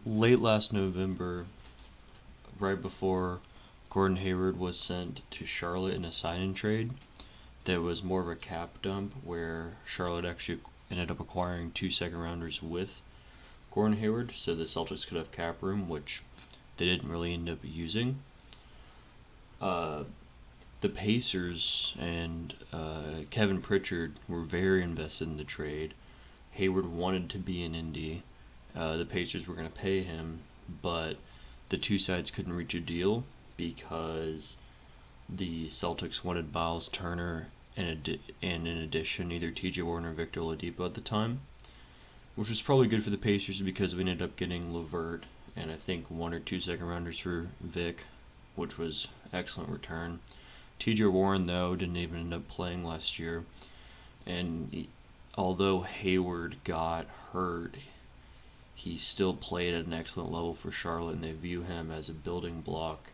late last November, right before Gordon Hayward was sent to Charlotte in a sign-in trade, there was more of a cap dump where Charlotte actually ended up acquiring 2 second-rounders with Gordon Hayward, so the Celtics could have cap room, which they didn't really end up using. Uh, the Pacers and Kevin Pritchard were very invested in the trade. Hayward wanted to be in Indy. The Pacers were going to pay him, but the two sides couldn't reach a deal because the Celtics wanted Miles Turner and in addition either T.J. Warren or Victor Oladipo at the time, which was probably good for the Pacers because we ended up getting LeVert and I think 1 or 2 second-rounders for Vic, which was excellent return. T.J. Warren, though, didn't even end up playing last year, and although Hayward got hurt, he still played at an excellent level for Charlotte, and they view him as a building block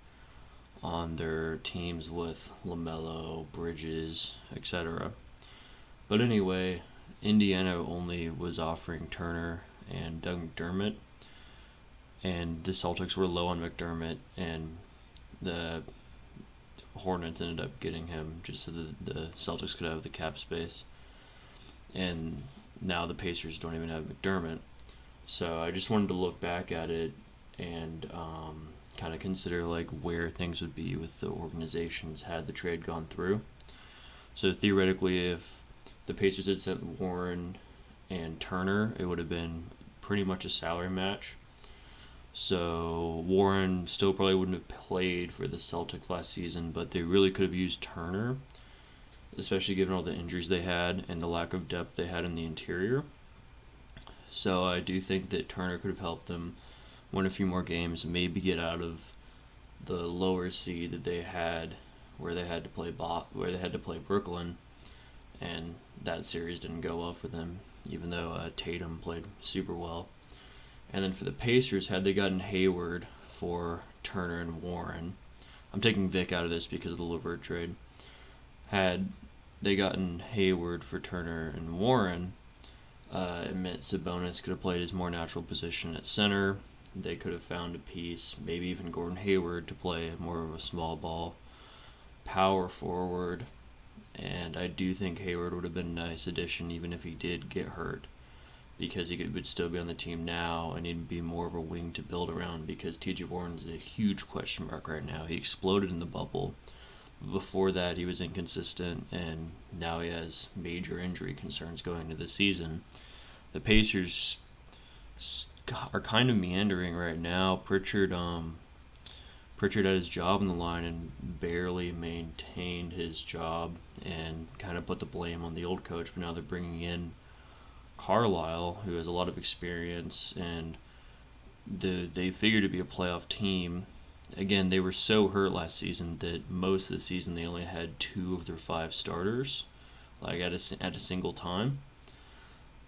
on their teams with LaMelo, Bridges, etc. But anyway, Indiana only was offering Turner and Doug McDermott, and the Celtics were low on McDermott, and the Hornets ended up getting him just so that the Celtics could have the cap space. And now the Pacers don't even have McDermott. So I just wanted to look back at it and kind of consider like where things would be with the organizations had the trade gone through. So theoretically, if the Pacers had sent Warren and Turner, it would have been pretty much a salary match. So Warren still probably wouldn't have played for the Celtics last season, but they really could have used Turner, especially given all the injuries they had and the lack of depth they had in the interior. So I do think that Turner could have helped them win a few more games, maybe get out of the lower seed that they had, where they had to play Brooklyn, and that series didn't go well for them, even though Tatum played super well. And then for the Pacers, had they gotten Hayward for Turner and Warren, I'm taking Vic out of this because of the LeVert trade. Had they gotten Hayward for Turner and Warren, it meant Sabonis could have played his more natural position at center. They could have found a piece, maybe even Gordon Hayward, to play more of a small ball power forward. And I do think Hayward would have been a nice addition even if he did get hurt, because would still be on the team now and he'd be more of a wing to build around, because T.J. Warren's a huge question mark right now. He exploded in the bubble. Before that, he was inconsistent, and now he has major injury concerns going into the season. The Pacers are kind of meandering right now. Pritchard had his job on the line and barely maintained his job and kind of put the blame on the old coach, but now they're bringing in Carlisle, who has a lot of experience, and they figure to be a playoff team. Again, they were so hurt last season that most of the season they only had 2 of their 5 starters, like at a single time.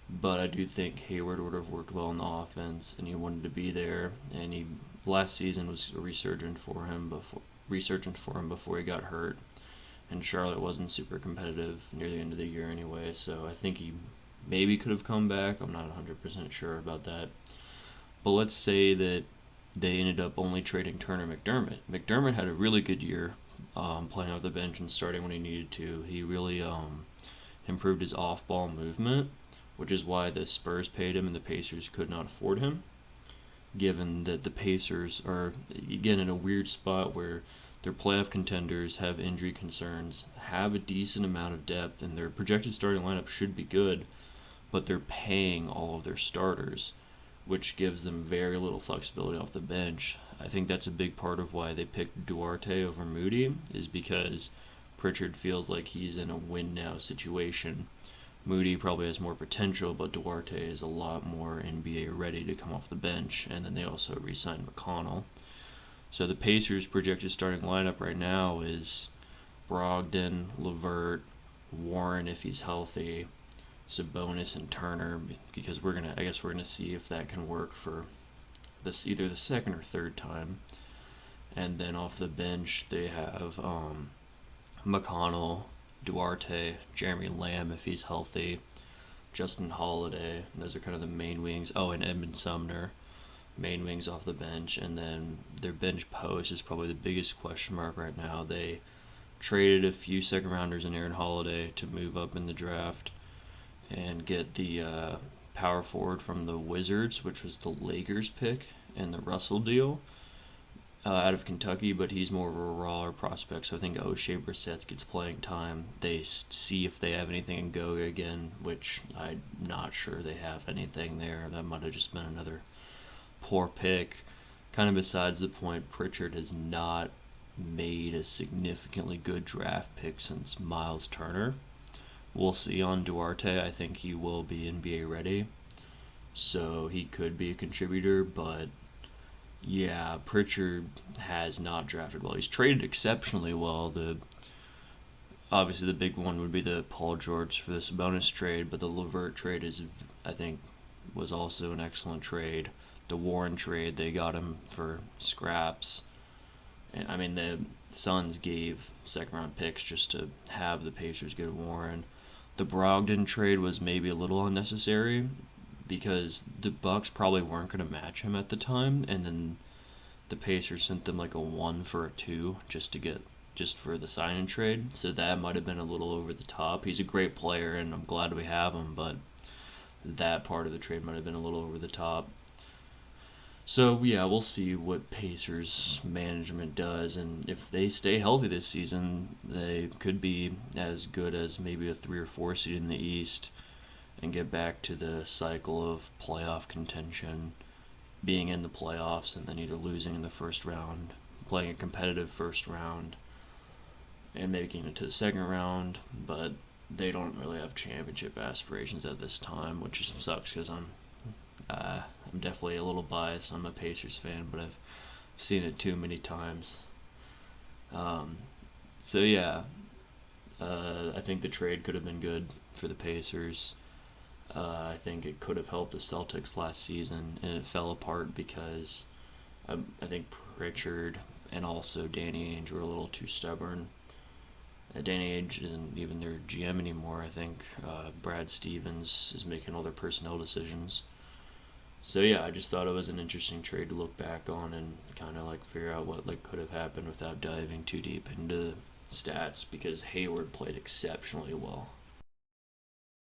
But I do think Hayward would have worked well in the offense, and he wanted to be there. And last season was a resurgent for him before he got hurt. And Charlotte wasn't super competitive near the end of the year anyway, so I think he maybe could have come back. I'm not 100% sure about that. But let's say that they ended up only trading Turner McDermott. McDermott had a really good year playing off the bench and starting when he needed to. He really improved his off-ball movement, which is why the Spurs paid him and the Pacers could not afford him, given that the Pacers are, again, in a weird spot where their playoff contenders have injury concerns, have a decent amount of depth, and their projected starting lineup should be good, but they're paying all of their starters, which gives them very little flexibility off the bench. I think that's a big part of why they picked Duarte over Moody, is because Pritchard feels like he's in a win-now situation. Moody probably has more potential, but Duarte is a lot more NBA ready to come off the bench, and then they also re-signed McConnell. So the Pacers' projected starting lineup right now is Brogdon, LeVert, Warren if he's healthy, Sabonis and Turner, because I guess we're gonna see if that can work for this either the second or third time. And then off the bench they have McConnell, Duarte, Jeremy Lamb if he's healthy, Justin Holiday. Those are kind of the main wings. Oh, and Edmund Sumner. main wings off the bench, and then their bench post is probably the biggest question mark right now. They traded a few second rounders in Aaron Holiday to move up in the draft and get the power forward from the Wizards, which was the Lakers pick, and the Russell deal out of Kentucky, but he's more of a raw prospect, so I think O'Shea Brissett gets playing time. They see if they have anything in Goga again, which I'm not sure they have anything there. That might have just been another poor pick. Kind of besides the point, Pritchard has not made a significantly good draft pick since Miles Turner. We'll see on Duarte. I think he will be NBA ready, so he could be a contributor, but yeah, Pritchard has not drafted well. He's traded exceptionally well. Obviously the big one would be the Paul George for the Sabonis trade, but the LeVert trade I think, was also an excellent trade. The Warren trade, they got him for scraps. And I mean, the Suns gave second round picks just to have the Pacers get Warren. The Brogdon trade was maybe a little unnecessary because the Bucks probably weren't going to match him at the time, and then the Pacers sent them like a 1 for a 2 just for the sign and trade. So that might have been a little over the top. He's a great player, and I'm glad we have him, but that part of the trade might have been a little over the top. So yeah, we'll see what Pacers management does, and if they stay healthy this season, they could be as good as maybe a 3 or 4 seed in the East and get back to the cycle of playoff contention, being in the playoffs and then either losing in the first round, playing a competitive first round, and making it to the second round. But they don't really have championship aspirations at this time, which just sucks because I'm definitely a little biased. I'm a Pacers fan, but I've seen it too many times. So yeah, I think the trade could have been good for the Pacers. I think it could have helped the Celtics last season, and it fell apart because I think Pritchard and also Danny Ainge were a little too stubborn. Danny Ainge isn't even their GM anymore. I think Brad Stevens is making all their personnel decisions. So yeah, I just thought it was an interesting trade to look back on and kind of like figure out what like could have happened without diving too deep into the stats, because Hayward played exceptionally well.